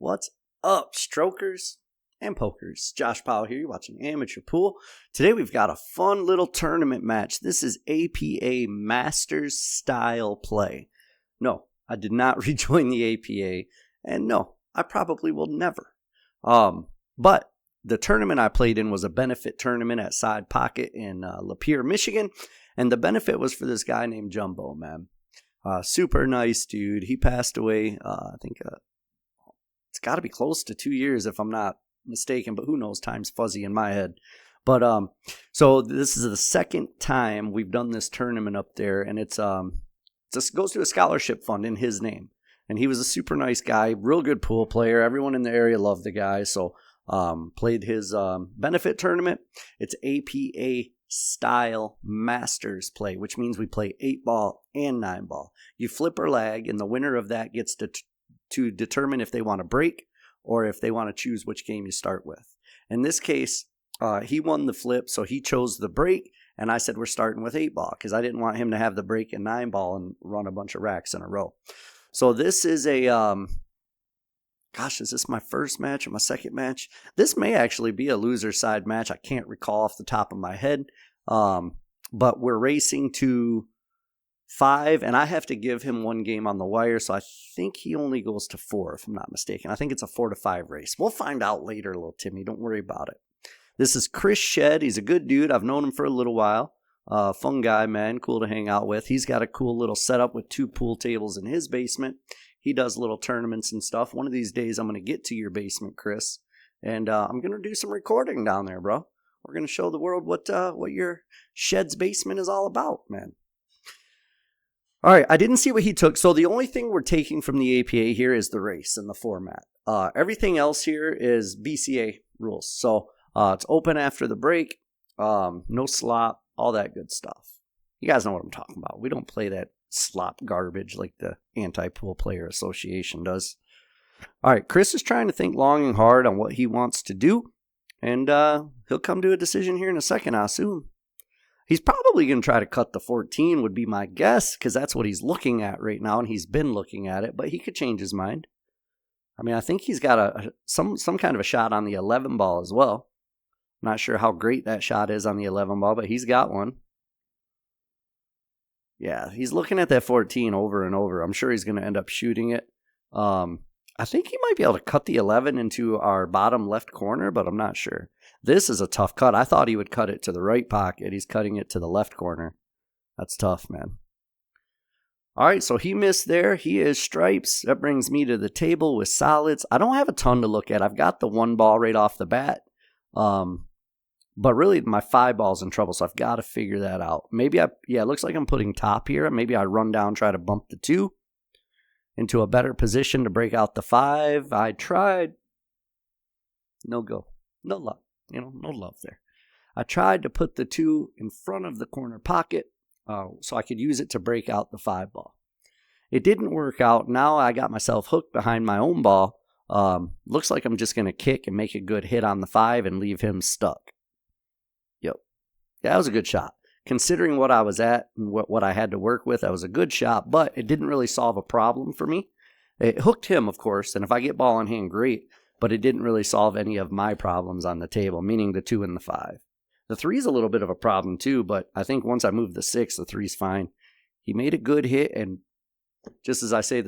What's up, strokers and pokers? Josh Powell here. You're watching Amateur Pool. Today we've got a fun little tournament match. This is APA Masters style play. No, I did not rejoin the APA, and no, I probably will never. But the tournament I played in was a benefit tournament at Side Pocket in Lapeer, Michigan, and the benefit was for this guy named Jumbo, man. Super nice dude. He passed away, I think it's got to be close to 2 years if I'm not mistaken, but who knows? Time's fuzzy in my head. But so this is the second time we've done this tournament up there, and it goes to a scholarship fund in his name. And he was a super nice guy, real good pool player. Everyone in the area loved the guy, so played his benefit tournament. It's APA style Masters play, which means we play 8-ball and 9-ball. You flip or lag, and the winner of that gets to determine if they want to break or if they want to choose which game you start with. In this case, he won the flip, so he chose the break, and I said we're starting with 8-ball because I didn't want him to have the break in 9-ball and run a bunch of racks in a row. So this is a, is this my first match or my second match? This may actually be a loser side match. I can't recall off the top of my head, but we're racing to 5, and I have to give him one game on the wire, so I think he only goes to 4, if I'm not mistaken. I think it's a 4-5 race. We'll find out later, little Timmy. Don't worry about it. This is Chris Shed. He's a good dude. I've known him for a little while. Fun guy, man. Cool to hang out with. He's got a cool little setup with 2 pool tables in his basement. He does little tournaments and stuff. One of these days, I'm going to get to your basement, Chris, and I'm going to do some recording down there, bro. We're going to show the world what your Shed's basement is all about, man. All right, I didn't see what he took. So the only thing we're taking from the APA here is the race and the format. Everything else here is BCA rules. So it's open after the break, no slop, all that good stuff. You guys know what I'm talking about. We don't play that slop garbage like the Anti-Pool Player Association does. All right, Chris is trying to think long and hard on what he wants to do, and he'll come to a decision here in a second, I assume. He's probably going to try to cut the 14 would be my guess, because that's what he's looking at right now, and he's been looking at it, but he could change his mind. I mean, I think he's got some kind of a shot on the 11 ball as well. Not sure how great that shot is on the 11 ball, but he's got one. Yeah, he's looking at that 14 over and over. I'm sure he's going to end up shooting it. I think he might be able to cut the 11 into our bottom left corner, but I'm not sure. This is a tough cut. I thought he would cut it to the right pocket. He's cutting it to the left corner. That's tough, man. All right, so he missed there. He is stripes. That brings me to the table with solids. I don't have a ton to look at. I've got the 1 ball right off the bat. But really, my 5 ball's in trouble, so I've got to figure that out. Maybe it looks like I'm putting top here. Maybe I run down, try to bump the 2 into a better position to break out the 5. I tried. No go. No luck. No love there. I tried to put the 2 in front of the corner pocket so I could use it to break out the 5 ball. It didn't work out. Now I got myself hooked behind my own ball. Looks like I'm just going to kick and make a good hit on the 5 and leave him stuck. Yep. Yeah, that was a good shot. Considering what I was at and what I had to work with, that was a good shot, but it didn't really solve a problem for me. It hooked him, of course, and if I get ball in hand, great, but it didn't really solve any of my problems on the table, meaning the 2 and the 5. The 3's a little bit of a problem too, but I think once I move the 6, the 3's fine. He made a good hit, and just as I say,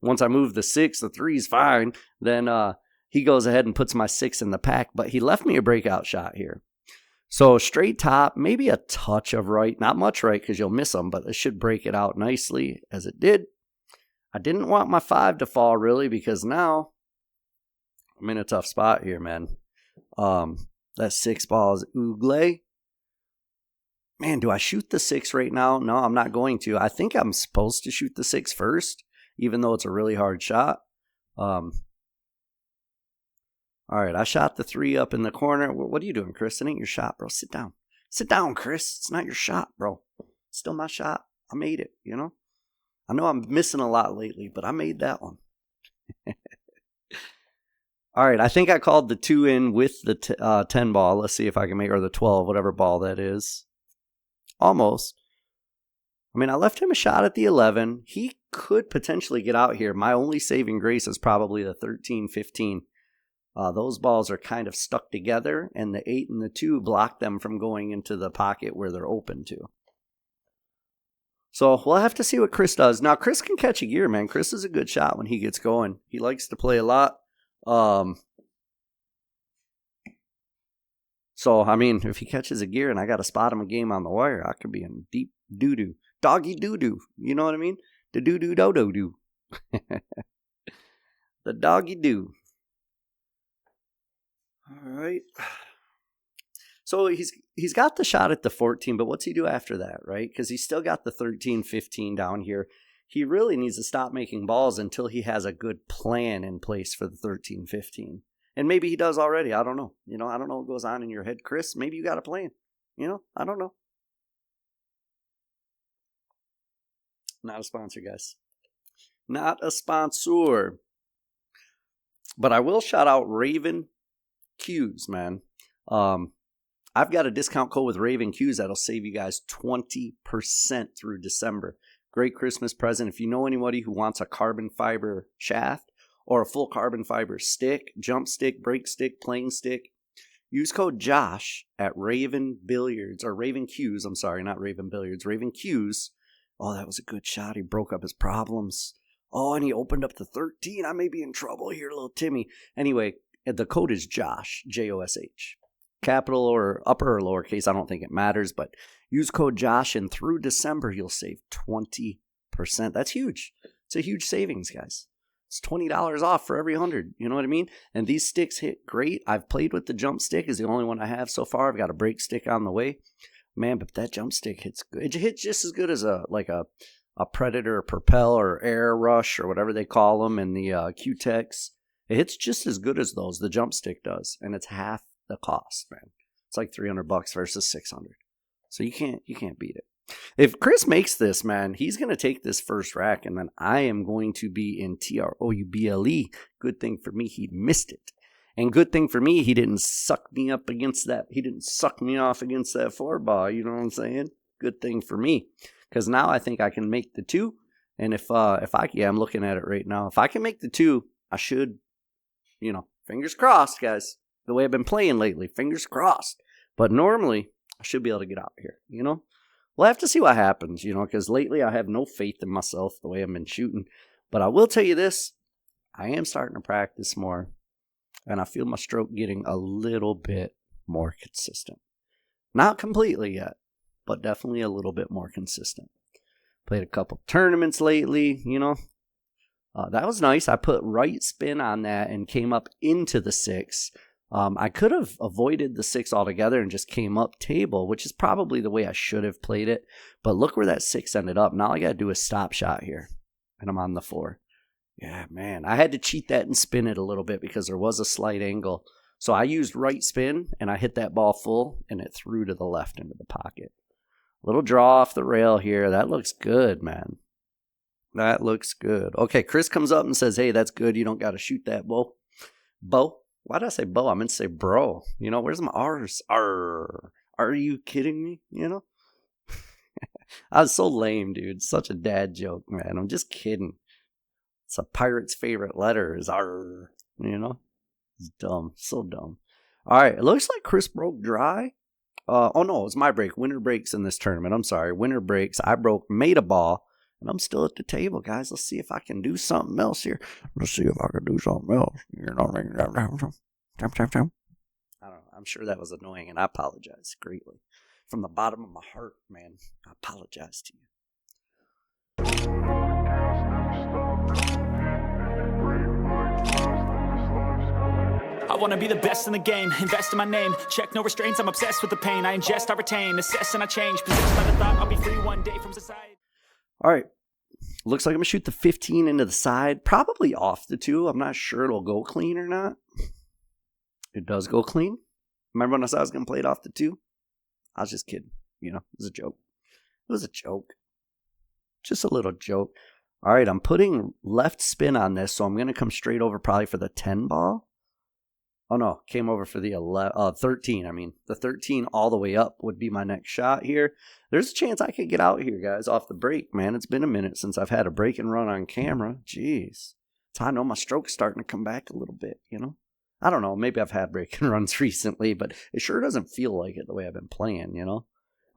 once I move the 6, the 3's fine, then he goes ahead and puts my 6 in the pack, but he left me a breakout shot here. So straight top, maybe a touch of right, not much right because you'll miss them, but it should break it out nicely as it did. I didn't want my 5 to fall really because now I'm in a tough spot here, man. That 6 ball is oogle. Man, do I shoot the 6 right now? No, I'm not going to. I think I'm supposed to shoot the 6 first, even though it's a really hard shot. All right, I shot the 3 up in the corner. What are you doing, Chris? It ain't your shot, bro. Sit down. Sit down, Chris. It's not your shot, bro. It's still my shot. I made it, I know I'm missing a lot lately, but I made that one. All right, I think I called the 2 in with the 10 ball. Let's see if I can make, or the 12, whatever ball that is. Almost. I mean, I left him a shot at the 11. He could potentially get out here. My only saving grace is probably the 13, 15. Those balls are kind of stuck together, and the 8 and the 2 block them from going into the pocket where they're open to. So we'll have to see what Chris does. Now, Chris can catch a gear, man. Chris is a good shot when he gets going. He likes to play a lot. So, I mean, if he catches a gear and I got to spot him a game on the wire, I could be in deep doo-doo. Doggy doo-doo. You know what I mean? The doo-doo-do-do-do. The doggy doo. All right. So he's got the shot at the 14, but what's he do after that, right? Because he's still got the 13, 15 down here. He really needs to stop making balls until he has a good plan in place for the 13, 15. And maybe he does already. I don't know. I don't know what goes on in your head, Chris. Maybe you got a plan. I don't know. Not a sponsor, guys. Not a sponsor. But I will shout out Raven Q's, man. I've got a discount code with Raven Q's that'll save you guys 20% through December. Great Christmas present. If you know anybody who wants a carbon fiber shaft or a full carbon fiber stick, jump stick, break stick, playing stick, use code Josh at Raven Billiards, or Raven Q's. I'm sorry, not Raven Billiards. Raven Q's. Oh, that was a good shot. He broke up his problems. Oh, and he opened up the 13. I may be in trouble here, little Timmy. Anyway, the code is Josh, Josh. Capital or upper or lowercase, I don't think it matters, but use code Josh, and through December, you'll save 20%. That's huge. It's a huge savings, guys. It's $20 off for every 100. You know what I mean? And these sticks hit great. I've played with the jump stick. Is the only one I have so far. I've got a break stick on the way. Man, but that jump stick hits good. It hits just as good as a Predator, Propel, or Air Rush, or whatever they call them, and the Q-Tex. It hits just as good as those. The jump stick does, and it's half the cost, man. It's like $300 versus $600. So you can't beat it. If Chris makes this, man, he's going to take this first rack, and then I am going to be in TROUBLE. Good thing for me, he missed it. And good thing for me, he didn't suck me up against that. He didn't suck me off against that 4-ball. You know what I'm saying? Good thing for me. Because now I think I can make the 2. And if I'm looking at it right now. If I can make the 2, I should, fingers crossed, guys. The way I've been playing lately, fingers crossed. But normally, I should be able to get out here, We'll have to see what happens, because lately I have no faith in myself the way I've been shooting. But I will tell you this, I am starting to practice more, and I feel my stroke getting a little bit more consistent. Not completely yet, but definitely a little bit more consistent. Played a couple tournaments lately, That was nice. I put right spin on that and came up into the 6. I could have avoided the 6 altogether and just came up table, which is probably the way I should have played it. But look where that 6 ended up. Now I got to do a stop shot here, and I'm on the 4. Yeah, man. I had to cheat that and spin it a little bit because there was a slight angle. So I used right spin, and I hit that ball full, and it threw to the left into the pocket. Little draw off the rail here. That looks good, man. That looks good. Okay, Chris comes up and says, hey, that's good. You don't got to shoot that, Bo. Why did I say Bo? I meant to say bro. Where's my R's? Are you kidding me? I was so lame, dude. Such a dad joke, man. I'm just kidding. It's a pirate's favorite letter is R. It's dumb. So dumb. All right. It looks like Chris broke dry. Oh, no. It was my break. Winner breaks in this tournament. I'm sorry. Winner breaks. I made a ball. And I'm still at the table, guys. Let's see if I can do something else here. Let's see if I can do something else. I don't know. I'm sure that was annoying, and I apologize greatly. From the bottom of my heart, man, I apologize to you. I wanna be the best in the game, invest in my name, check no restraints, I'm obsessed with the pain, I ingest, I retain, assess and I change, possessed by the thought I'll be free one day from society. All right, looks like I'm going to shoot the 15 into the side, probably off the 2. I'm not sure it'll go clean or not. It does go clean. Remember when I said I was going to play it off the 2? I was just kidding. It was a joke. It was a joke. Just a little joke. All right, I'm putting left spin on this, so I'm going to come straight over probably for the 10 ball. Oh, no, came over for the 13. I mean, the 13 all the way up would be my next shot here. There's a chance I could get out here, guys, off the break, man. It's been a minute since I've had a break and run on camera. Jeez. So I know my stroke's starting to come back a little bit, you know? I don't know. Maybe I've had break and runs recently, but it sure doesn't feel like it the way I've been playing, you know?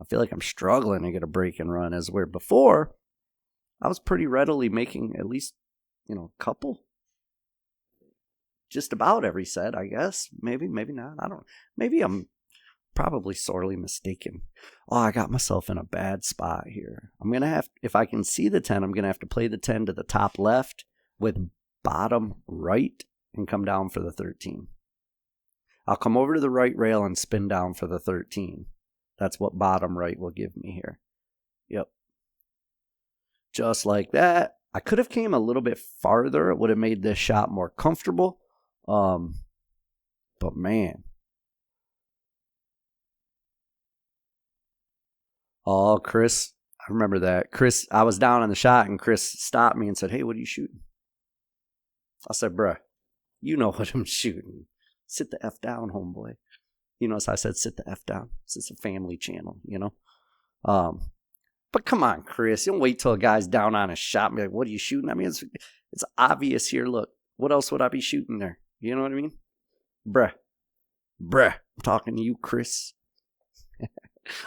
I feel like I'm struggling to get a break and run, as where before I was pretty readily making at least, you know, a couple. Just about every set, I guess. Maybe not. I don't know. Maybe I'm probably sorely mistaken. Oh, I got myself in a bad spot here. I'm going to have, if I can see the 10, I'm going to have to play the 10 to the top left with bottom right and come down for the 13. I'll come over to the right rail and spin down for the 13. That's what bottom right will give me here. Yep. Just like that. I could have came a little bit farther. It would have made this shot more comfortable. But man. Oh, Chris. I remember that. Chris, I was down on the shot and Chris stopped me and said, "Hey, what are you shooting?" I said, "Bruh, you know what I'm shooting. Sit the F down, homeboy." You know, so I said, "Sit the F down." It's a family channel, you know? But come on, Chris. You don't wait till a guy's down on a shot and be like, "What are you shooting?" I mean, it's obvious here. Look, what else would I be shooting there? You know what I mean? Bruh. I'm talking to you, Chris.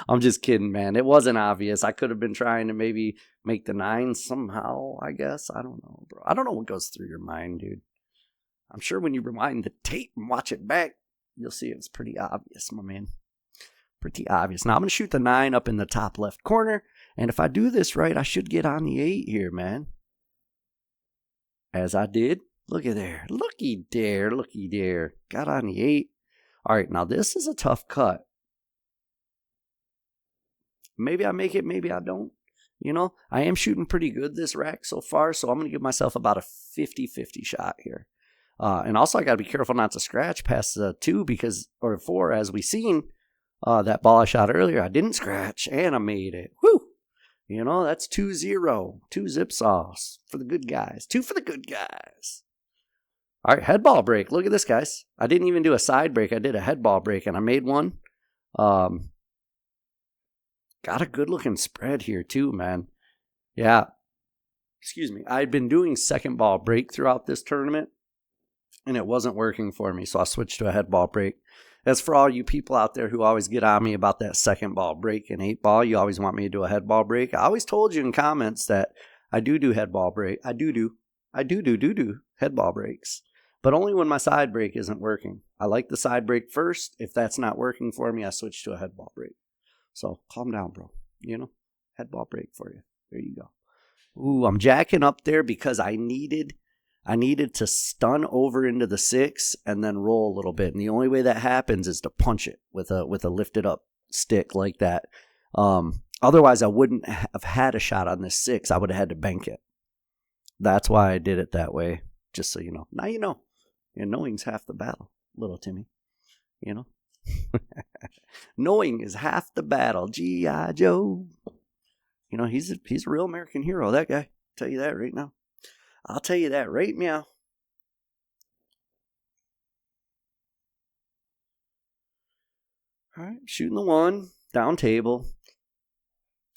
I'm just kidding, man. It wasn't obvious. I could have been trying to maybe make the 9 somehow, I guess. I don't know, bro. I don't know what goes through your mind, dude. I'm sure when you rewind the tape and watch it back, you'll see it's pretty obvious, my man. Pretty obvious. Now, I'm going to shoot the 9 up in the top left corner. And if I do this right, I should get on the 8 here, man. As I did. Look at there. Looky there. Got on the 8. All right, now this is a tough cut. Maybe I make it, maybe I don't. You know, I am shooting pretty good this rack so far, so I'm going to give myself about a 50-50 shot here. And also, I got to be careful not to scratch past the 2 or 4, as we seen. That ball I shot earlier, I didn't scratch, and I made it. Woo! You know, that's 2-0. 2 zip sauce for the good guys. 2 for the good guys. All right, head ball break. Look at this, guys. I didn't even do a side break. I did a head ball break, and I made one. Got a good-looking spread here, too, man. Yeah. Excuse me. I'd been doing second ball break throughout this tournament, and it wasn't working for me, so I switched to a head ball break. As for all you people out there who always get on me about that second ball break and 8 ball, you always want me to do a head ball break. I always told you in comments that I do head ball break. I do head ball breaks, but only when my side break isn't working. I like the side break first. If that's not working for me, I switch to a head ball break. So calm down, bro. You know, head ball break for you. There you go. Ooh, I'm jacking up there because I needed to stun over into the 6 and then roll a little bit. And the only way that happens is to punch it with a lifted up stick like that. Otherwise, I wouldn't have had a shot on this 6. I would have had to bank it. That's why I did it that way. Just so you know. Now you know. And knowing's half the battle, little Timmy. You know. Knowing is half the battle. G.I. Joe. You know, he's a real American hero, that guy. I'll tell you that right now. I'll tell you that right meow. All right, shooting the 1, down table.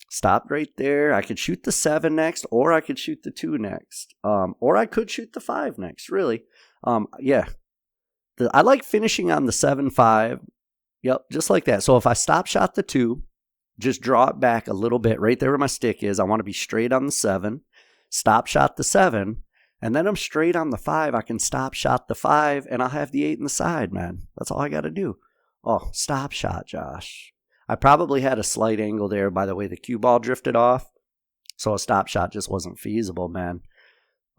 Stopped right there. I could shoot the 7 next, or I could shoot the 2 next. Or I could shoot the 5 next, really. Yeah. I like finishing on the 7-5. Yep, just like that. So if I stop shot the 2, just draw it back a little bit right there where my stick is. I want to be straight on the 7. Stop shot the 7, and then I'm straight on the 5. I can stop shot the 5, and I'll have the 8 in the side, man. That's all I got to do. Oh, stop shot, Josh. I probably had a slight angle there by the way the cue ball drifted off, so a stop shot just wasn't feasible, man.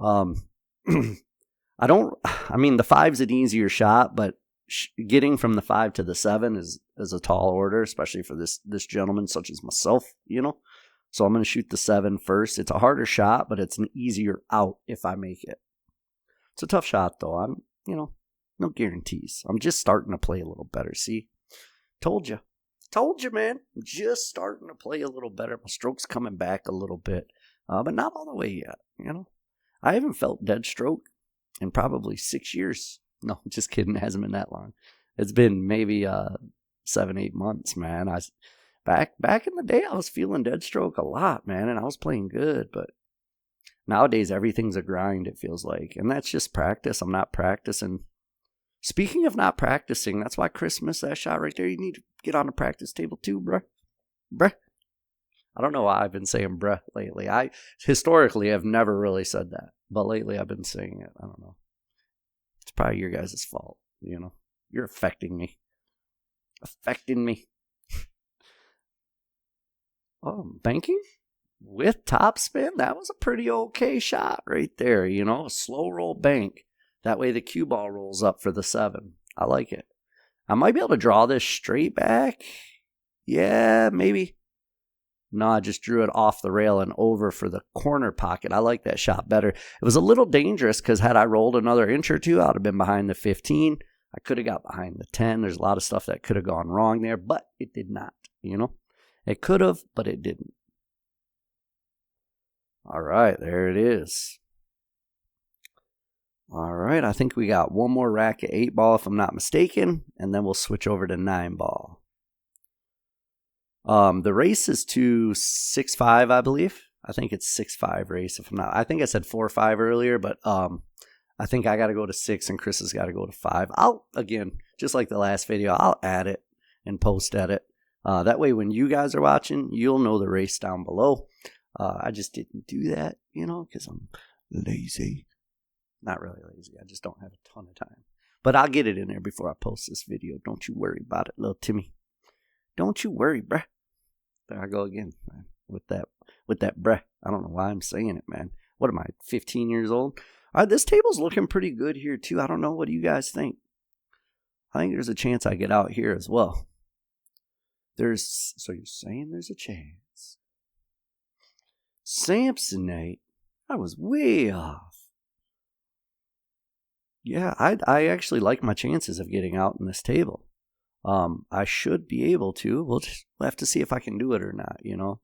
The 5's an easier shot, but getting from the 5 to the 7 is a tall order, especially for this gentleman such as myself, you know. So I'm going to shoot the 7 first. It's a harder shot, but it's an easier out if I make it. It's a tough shot, though. No guarantees. I'm just starting to play a little better. See? Told you, man. I'm just starting to play a little better. My stroke's coming back a little bit, but not all the way yet, you know. I haven't felt dead stroke in probably 6 years. No, just kidding. It hasn't been that long. It's been maybe 7-8 months, man. Back in the day, I was feeling Deadstroke a lot, man, and I was playing good. But nowadays, everything's a grind, it feels like. And that's just practice. I'm not practicing. Speaking of not practicing, that's why Chris missed that shot right there. You need to get on the practice table too, bruh. Bruh. I don't know why I've been saying bruh lately. I historically have never really said that. But lately, I've been saying it. I don't know. It's probably your guys' fault, you know. You're affecting me. Affecting me. Oh, banking? With topspin? That was a pretty okay shot right there, you know. A slow roll bank. That way the cue ball rolls up for the 7. I like it. I might be able to draw this straight back. Yeah, maybe. No, I just drew it off the rail and over for the corner pocket. I like that shot better. It was a little dangerous because had I rolled another inch or two, I'd have been behind the 15. I could have got behind the 10. There's a lot of stuff that could have gone wrong there, but it did not, you know. It could have, but it didn't. All right, there it is. All right, I think we got one more rack at 8 ball, if I'm not mistaken, and then we'll switch over to 9 ball. The race is to 6-5, I believe. I think it's 6-5 race, if I'm not. I think I said 4-5 earlier, but I think I got to go to 6 and Chris has got to go to 5. I'll, again, just like the last video, I'll add it and post edit. That way, when you guys are watching, you'll know the race down below. I just didn't do that, you know, because I'm lazy. Not really lazy. I just don't have a ton of time. But I'll get it in there before I post this video. Don't you worry about it, little Timmy. Don't you worry, bruh. There I go again, man, with that bruh. I don't know why I'm saying it, man. What am I, 15 years old? All right, this table's looking pretty good here, too. I don't know. What do you guys think? I think there's a chance I get out here as well. So you're saying there's a chance. Samsonite? I was way off. Yeah, I actually like my chances of getting out in this table. I should be able to. We'll have to see if I can do it or not, you know.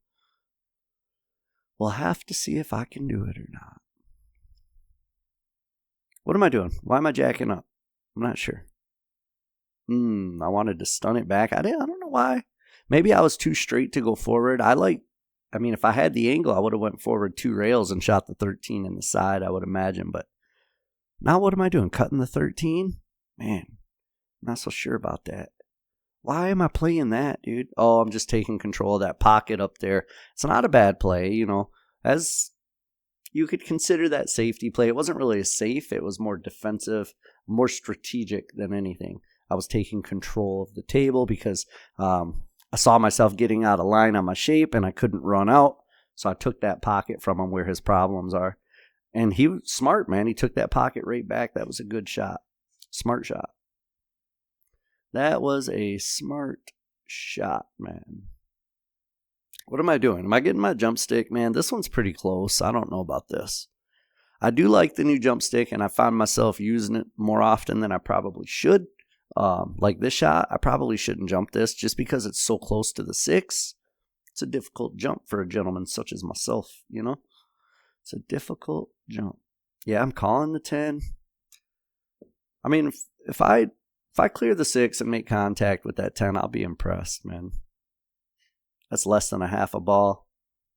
We'll have to see if I can do it or not. What am I doing? Why am I jacking up? I'm not sure. I wanted to stun it back. I don't know why. Maybe I was too straight to go forward. If I had the angle, I would have went forward 2 rails and shot the 13 in the side, I would imagine. But now what am I doing? Cutting the 13? Man, I'm not so sure about that. Why am I playing that, dude? Oh, I'm just taking control of that pocket up there. It's not a bad play, you know. As you could consider that safety play. It wasn't really a safe. It was more defensive, more strategic than anything. I was taking control of the table because I saw myself getting out of line on my shape and I couldn't run out. So I took that pocket from him where his problems are. And he was smart, man. He took that pocket right back. That was a good shot. Smart shot. That was a smart shot, man. What am I doing? Am I getting my jump stick? Man, this one's pretty close. I don't know about this. I do like the new jump stick, and I find myself using it more often than I probably should. Like this shot, I probably shouldn't jump this just because it's so close to the 6. It's a difficult jump for a gentleman such as myself, you know? It's a difficult jump. Yeah, I'm calling the 10. I mean, if I clear the 6 and make contact with that 10, I'll be impressed, man. That's less than a half a ball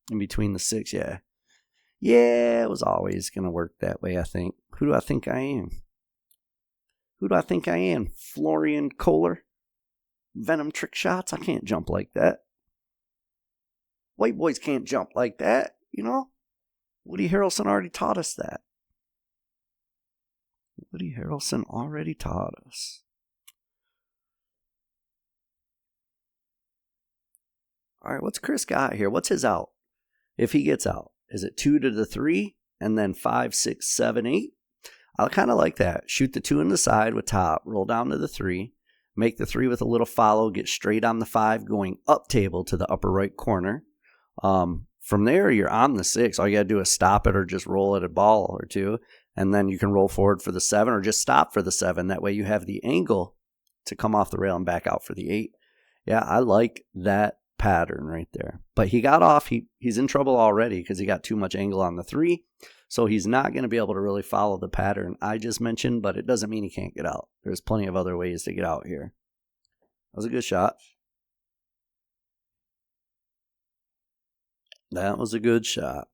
in between the 6, yeah. Yeah, it was always going to work that way, I think. Who do I think I am? Florian Kohler? Venom trick shots? I can't jump like that. White boys can't jump like that, you know? Woody Harrelson already taught us that. All right, what's Chris got here? What's his out? If he gets out, is it 2 to the 3 and then 5, 6, 7, 8? I kind of like that. Shoot the 2 in the side with top, roll down to the 3, make the 3 with a little follow, get straight on the 5, going up table to the upper right corner. From there, you're on the 6. All you got to do is stop it or just roll it a ball or 2, and then you can roll forward for the 7 or just stop for the 7. That way you have the angle to come off the rail and back out for the 8. Yeah, I like that pattern right there. But he got off. He's in trouble already because he got too much angle on the 3. So he's not going to be able to really follow the pattern I just mentioned, but it doesn't mean he can't get out. There's plenty of other ways to get out here. That was a good shot. That was a good shot.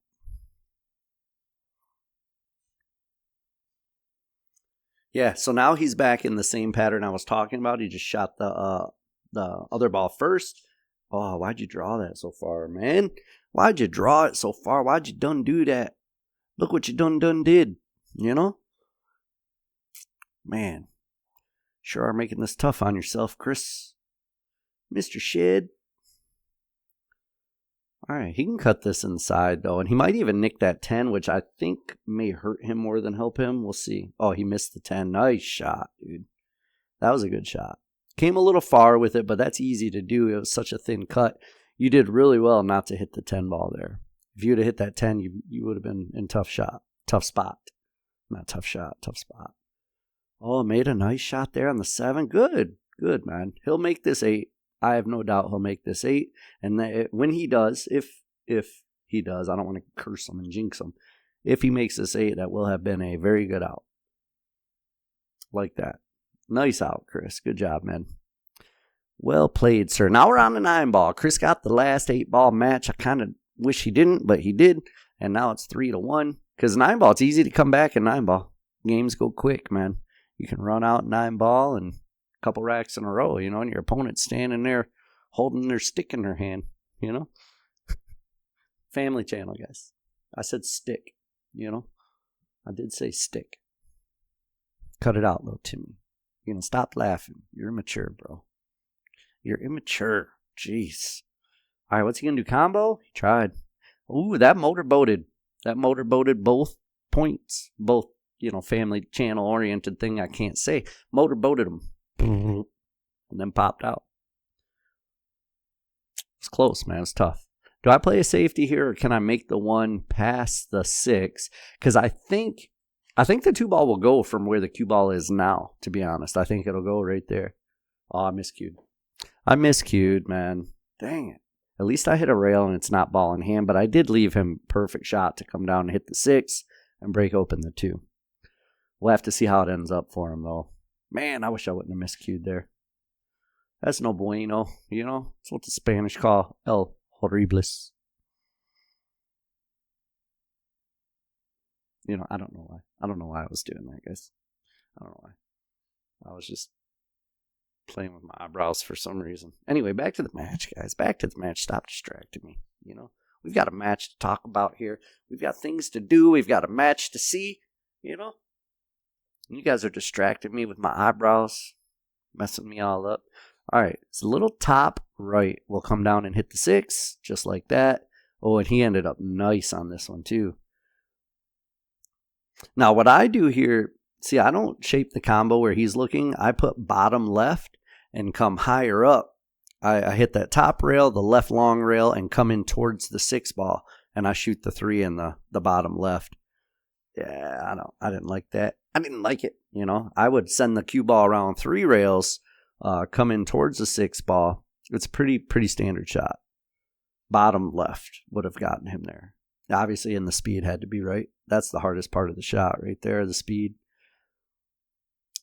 Yeah, so now he's back in the same pattern I was talking about. He just shot the other ball first. Oh, why'd you draw that so far, man? Why'd you draw it so far? Why'd you done do that? Look what you done did, you know? Man, sure are making this tough on yourself, Chris. Mr. Shed. All right, he can cut this inside, though, and he might even nick that 10, which I think may hurt him more than help him. We'll see. Oh, he missed the 10. Nice shot, dude. That was a good shot. Came a little far with it, but that's easy to do. It was such a thin cut. You did really well not to hit the 10 ball there. If you would have hit that 10, you would have been in tough spot. Not tough shot, tough spot. Oh, made a nice shot there on the 7. Good, man. He'll make this 8. I have no doubt he'll make this 8. And when he does, if he does, I don't want to curse him and jinx him. If he makes this 8, that will have been a very good out. Like that. Nice out, Chris. Good job, man. Well played, sir. Now we're on the 9 ball. Chris got the last 8 ball match. I kind of wish he didn't, but he did. And now it's 3-1. Because 9 ball, it's easy to come back in 9 ball. Games go quick, man. You can run out 9 ball and couple racks in a row, you know, and your opponent's standing there holding their stick in their hand, you know. Family channel, guys. I said stick, you know. I did say stick. Cut it out, little Timmy. You know, stop laughing. You're immature, bro. You're immature. Jeez. All right, what's he going to do? Combo? He tried. Ooh, that motor boated. That motor boated both points. Both, you know, family channel oriented thing I can't say. Motor boated them. And then popped out. It's close, man. It's tough. Do I play a safety here, or can I make the 1 past the 6? Because I think the 2 ball will go from where the cue ball is now, to be honest. I think it'll go right there. Oh, I miscued, man. Dang it. At least I hit a rail and it's not ball in hand, but I did leave him perfect shot to come down and hit the 6 and break open the 2. We'll have to see how it ends up for him, though. Man, I wish I wouldn't have miscued there. That's no bueno, you know? It's what the Spanish call el horribles. You know, I don't know why. I don't know why I was doing that, guys. I don't know why. I was just playing with my eyebrows for some reason. Anyway, back to the match, guys. Back to the match. Stop distracting me, you know? We've got a match to talk about here. We've got things to do. We've got a match to see, you know? You guys are distracting me with my eyebrows, messing me all up. All right, it's a little top right. We'll come down and hit the 6, just like that. Oh, and he ended up nice on this one, too. Now, what I do here, see, I don't shape the combo where he's looking. I put bottom left and come higher up. I hit that top rail, the left long rail, and come in towards the 6 ball. And I shoot the 3 in the bottom left. Yeah, I didn't like that. I didn't like it, you know. I would send the cue ball around 3 rails, come in towards the 6 ball. It's a pretty standard shot. Bottom left would have gotten him there. Obviously, and the speed had to be right. That's the hardest part of the shot right there, the speed.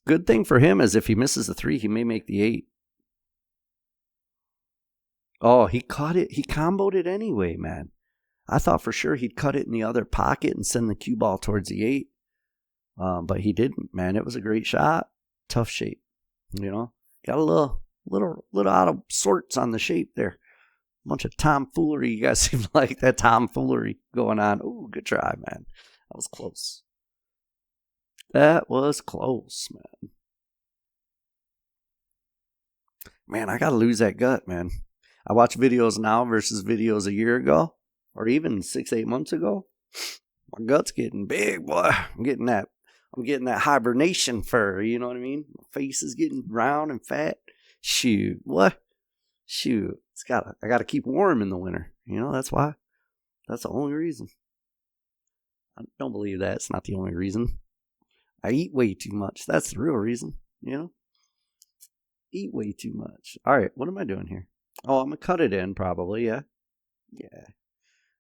Good thing for him is if he misses the 3, he may make the 8. Oh, he caught it. He comboed it anyway, man. I thought for sure he'd cut it in the other pocket and send the cue ball towards the 8. But he didn't, man. It was a great shot. Tough shape, you know. Got a little out of sorts on the shape there. Bunch of tomfoolery. You guys seem like that tomfoolery going on. Ooh, good try, man. That was close. That was close, man. Man, I got to lose that gut, man. I watch videos now versus videos a year ago or even 6-8 months ago. My gut's getting big, boy. I'm getting that hibernation fur, you know what I mean? My face is getting round and fat. Shoot, what? Shoot, I gotta keep warm in the winter. You know, that's why. That's the only reason. I don't believe that. It's not the only reason. I eat way too much. That's the real reason, you know? Eat way too much. All right, what am I doing here? Oh, I'm gonna cut it in probably, yeah. Yeah.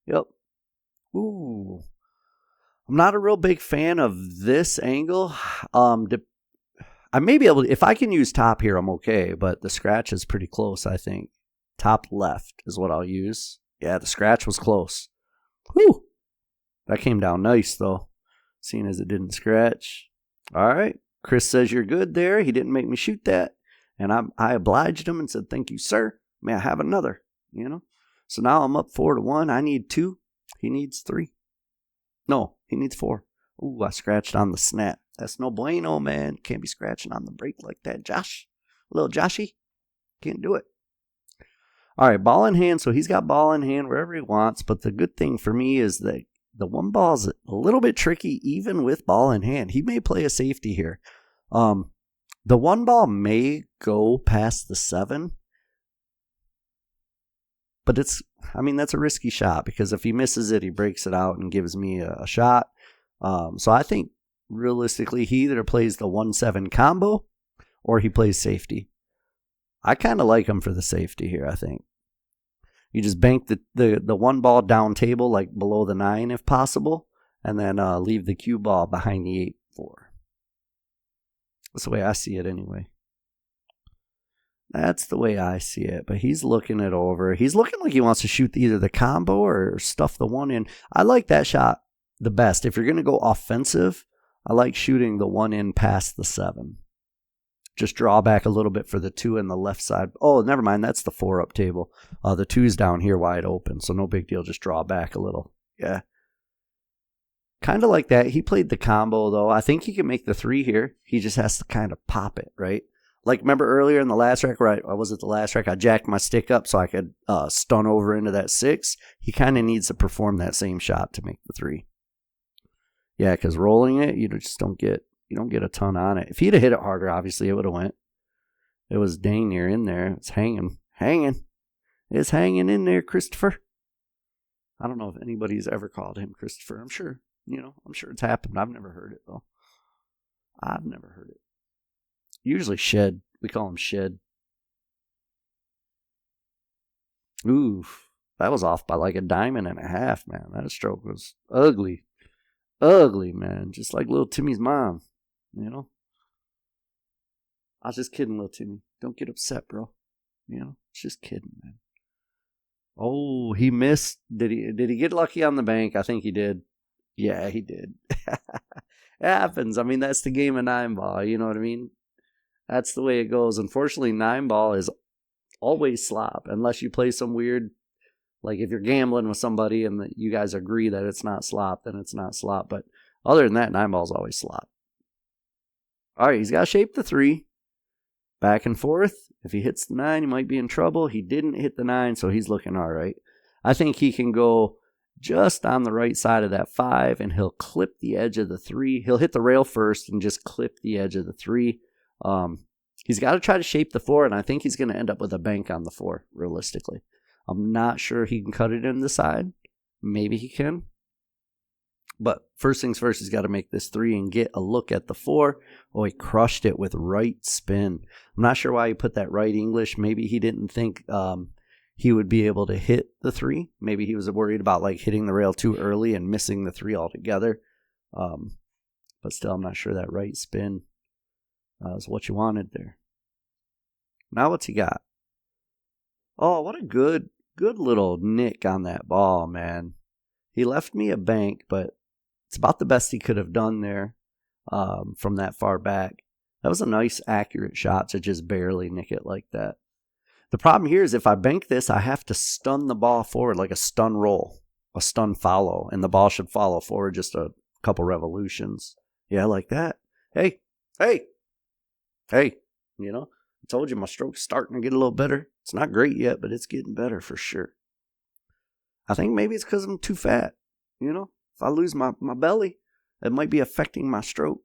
Yep. Ooh. I'm not a real big fan of this angle. I may be able to, if I can use top here, I'm okay, but the scratch is pretty close, I think. Top left is what I'll use. Yeah, the scratch was close. Whew. That came down nice, though, seeing as it didn't scratch. All right. Chris says you're good there. He didn't make me shoot that. And I obliged him and said, thank you, sir. May I have another? So now I'm up 4-1. I need 2. He needs 3. No, he needs 4. Ooh, I scratched on the snap. That's no bueno, man. Can't be scratching on the break like that, Josh. Little Joshy. Can't do it. All right, ball in hand. So he's got ball in hand wherever he wants. But the good thing for me is that the one ball is a little bit tricky even with ball in hand. He may play a safety here. The one ball may go past the 7. But that's a risky shot because if he misses it, he breaks it out and gives me a shot. So I think realistically, he either plays the 1-7 combo or he plays safety. I kind of like him for the safety here, I think. You just bank the one ball down table, like below the 9 if possible, and then leave the cue ball behind the 8-4. That's the way I see it anyway. That's the way I see it, but he's looking it over. He's looking like he wants to shoot either the combo or stuff the one in. I like that shot the best. If you're going to go offensive, I like shooting the one in past the 7. Just draw back a little bit for the 2 in the left side. Oh, never mind. That's the 4 up table. The 2's down here wide open, so no big deal. Just draw back a little. Yeah. Kind of like that. He played the combo, though. I think he can make the 3 here. He just has to kind of pop it, right? Like, remember earlier in the last rack, where I was at the last rack, I jacked my stick up so I could stun over into that 6. He kind of needs to perform that same shot to make the 3. Yeah, because rolling it, you just don't get a ton on it. If he'd have hit it harder, obviously it would have went. It was dang near in there. It's hanging. It's hanging in there, Christopher. I don't know if anybody's ever called him Christopher. I'm sure it's happened. I've never heard it, though. I've never heard it. Usually Shed. We call him Shed. Oof. That was off by like a diamond and a half, man. That stroke was ugly. Ugly, man. Just like little Timmy's mom. I was just kidding, little Timmy. Don't get upset, bro. Just kidding, man. Oh, he missed. Did he get lucky on the bank? I think he did. Yeah, he did. It happens. That's the game of 9-ball. You know what I mean? That's the way it goes. Unfortunately, 9-ball is always slop. Unless you play some weird, like if you're gambling with somebody and you guys agree that it's not slop, then it's not slop. But other than that, 9-ball is always slop. All right, he's got to shape the 3. Back and forth. If he hits the 9, he might be in trouble. He didn't hit the 9, so he's looking all right. I think he can go just on the right side of that 5, and he'll clip the edge of the 3. He'll hit the rail first and just clip the edge of the 3. He's got to try to shape the 4, and I think he's going to end up with a bank on the 4, realistically. I'm not sure he can cut it in the side. Maybe he can. But first things first, he's got to make this 3 and get a look at the 4. Oh, he crushed it with right spin. I'm not sure why he put that right English. Maybe he didn't think he would be able to hit the 3. Maybe he was worried about like hitting the rail too early and missing the 3 altogether. But still, I'm not sure that right spin is what you wanted there. Now what's he got? Oh, what a good little nick on that ball, man. He left me a bank, but it's about the best he could have done there from that far back. That was a nice, accurate shot to just barely nick it like that. The problem here is if I bank this, I have to stun the ball forward like a stun roll, a stun follow, and the ball should follow forward just a couple revolutions. Yeah, like that. Hey. I told you my stroke's starting to get a little better. It's not great yet, but it's getting better for sure. I think maybe it's because I'm too fat. If I lose my belly, it might be affecting my stroke.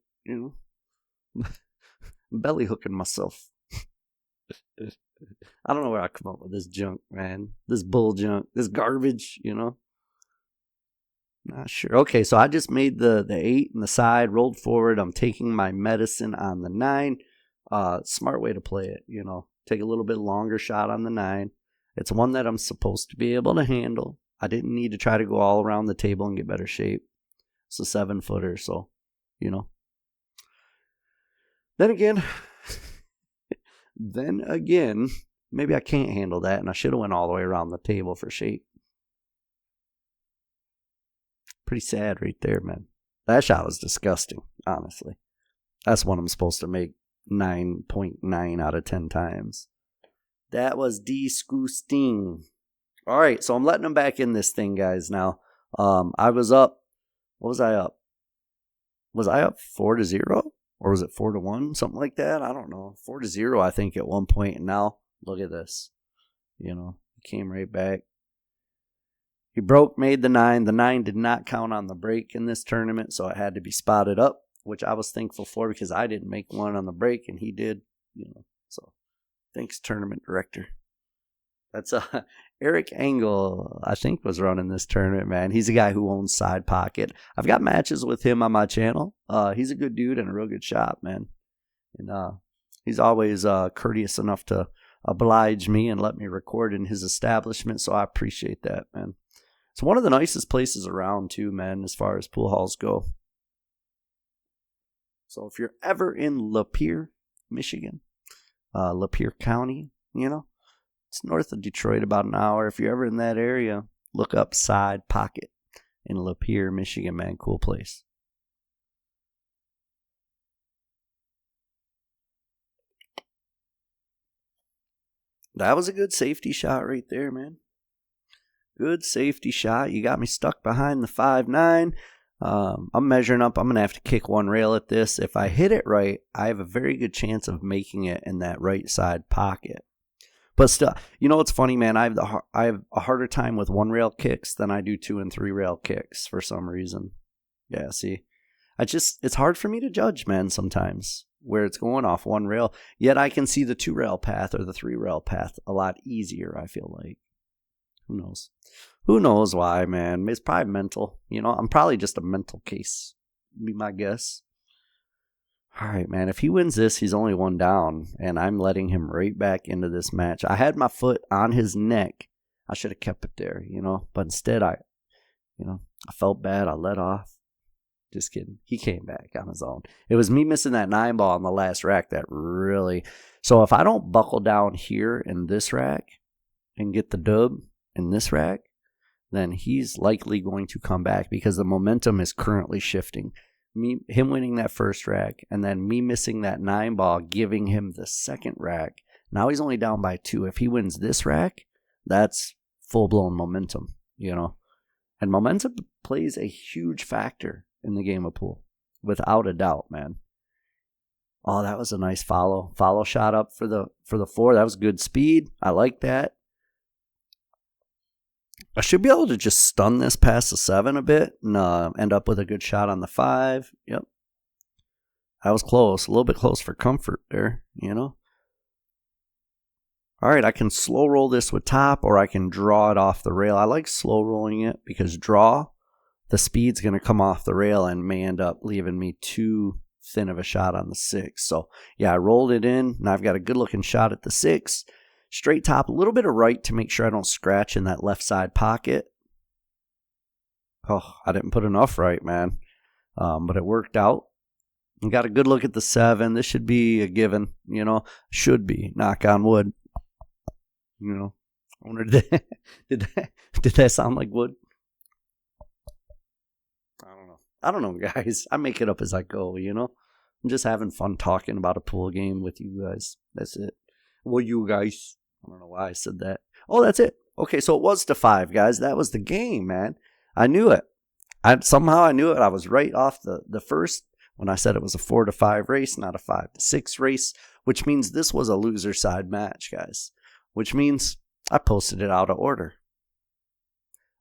Belly hooking myself. I don't know where I come up with this junk, man. This bull junk. This garbage, Not sure. Okay, so I just made the 8 in the side, rolled forward. I'm taking my medicine on the 9. Smart way to play it, Take a little bit longer shot on the 9. It's one that I'm supposed to be able to handle. I didn't need to try to go all around the table and get better shape. It's a 7-footer, so, Then again, maybe I can't handle that, and I should have went all the way around the table for shape. Pretty sad right there, man. That shot was disgusting, honestly. That's one I'm supposed to make 9.9 out of 10 times. That was disgusting. All right, so I'm letting him back in this thing, guys, now. I was up. What was I up? Was I up 4-0? Or was it 4-1? Something like that? I don't know. 4-0, I think, at one point. And now, look at this. He came right back. He made the 9. The 9 did not count on the break in this tournament, so it had to be spotted up, which I was thankful for because I didn't make one on the break, and he did. So thanks, tournament director. That's Eric Engel, I think, was running this tournament, man. He's a guy who owns Side Pocket. I've got matches with him on my channel. He's a good dude and a real good shop, man. And he's always courteous enough to oblige me and let me record in his establishment, so I appreciate that, man. It's one of the nicest places around, too, man, as far as pool halls go. So if you're ever in Lapeer, Michigan, Lapeer County, it's north of Detroit, about an hour. If you're ever in that area, look up Side Pocket in Lapeer, Michigan, man. Cool place. That was a good safety shot right there, man. Good safety shot. You got me stuck behind the 5-9. I'm measuring up. I'm going to have to kick one rail at this. If I hit it right, I have a very good chance of making it in that right side pocket. But still, what's funny, man? I have a harder time with 1-rail kicks than I do 2- and 3-rail kicks for some reason. Yeah, see? It's hard for me to judge, man, sometimes where it's going off 1 rail. Yet I can see the 2-rail path or the 3-rail path a lot easier, I feel like. Who knows? Who knows why, man? It's probably mental. I'm probably just a mental case, would be my guess. All right, man. If he wins this, he's only 1 down, and I'm letting him right back into this match. I had my foot on his neck. I should have kept it there, But instead, I felt bad. I let off. Just kidding. He came back on his own. It was me missing that 9 ball on the last rack that really... So if I don't buckle down here in this rack and get the dub in this rack, then he's likely going to come back because the momentum is currently shifting. Him winning that first rack and then me missing that 9 ball, giving him the second rack. Now he's only down by 2. If he wins this rack, that's full-blown momentum, And momentum plays a huge factor in the game of pool, without a doubt, man. Oh, that was a nice follow shot up for the 4. That was good speed. I like that. I should be able to just stun this past the 7 a bit and end up with a good shot on the 5. Yep. That was close. A little bit close for comfort there, All right, I can slow roll this with top, or I can draw it off the rail. I like slow rolling it because the speed's going to come off the rail and may end up leaving me too thin of a shot on the 6. So, yeah, I rolled it in. Now I've got a good-looking shot at the 6. Straight top, a little bit of right to make sure I don't scratch in that left side pocket. Oh, I didn't put enough right, man. But it worked out. And got a good look at the 7. This should be a given, Should be. Knock on wood. I wonder, did that sound like wood? I don't know, guys. I make it up as I go, I'm just having fun talking about a pool game with you guys. That's it. Well, you guys... I don't know why I said that. Oh, that's it. Okay, so it was to 5, guys. That was the game, man. I knew it. Somehow I knew it. I was right off the first when I said it was a 4-5 race, not a 5-6 race, which means this was a loser side match, guys. Which means I posted it out of order.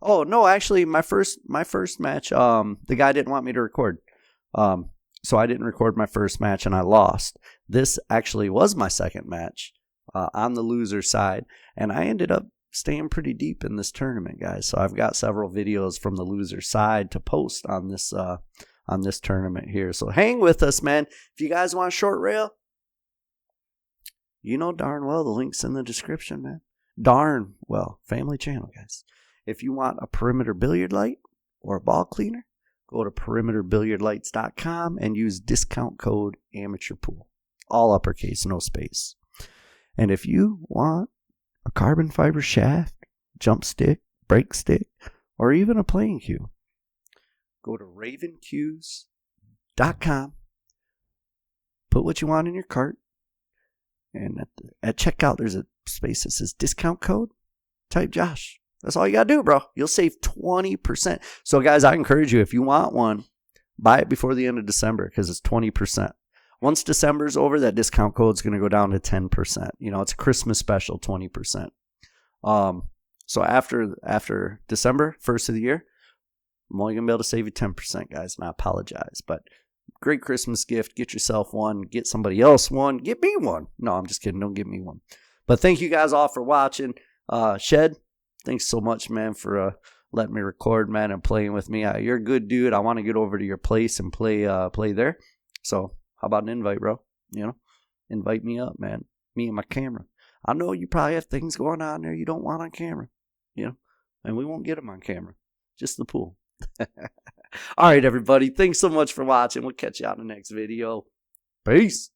Oh, no, actually, my first match, the guy didn't want me to record. So I didn't record my first match and I lost. This actually was my second match. On the loser side, and I ended up staying pretty deep in this tournament, guys. So I've got several videos from the loser side to post on this tournament here. So hang with us, man. If you guys want a short rail, darn well the link's in the description, man. Darn well, family channel, guys. If you want a perimeter billiard light or a ball cleaner, go to perimeterbilliardlights.com and use discount code amateurpool. All uppercase, no space. And if you want a carbon fiber shaft, jump stick, break stick, or even a playing cue, go to ravencues.com, put what you want in your cart, and at checkout there's a space that says discount code. Type Josh. That's all you got to do, bro. You'll save 20%. So, guys, I encourage you, if you want one, buy it before the end of December because it's 20%. Once December's over, that discount code's going to go down to 10%. It's a Christmas special, 20%. So after December, first of the year, I'm only going to be able to save you 10%, guys, and I apologize. But great Christmas gift. Get yourself one. Get somebody else one. Get me one. No, I'm just kidding. Don't get me one. But thank you guys all for watching. Shed, thanks so much, man, for letting me record, man, and playing with me. You're a good dude. I want to get over to your place and play there. So how about an invite, bro? Invite me up, man. Me and my camera. I know you probably have things going on there you don't want on camera, and we won't get them on camera. Just the pool. All right, everybody. Thanks so much for watching. We'll catch you on the next video. Peace.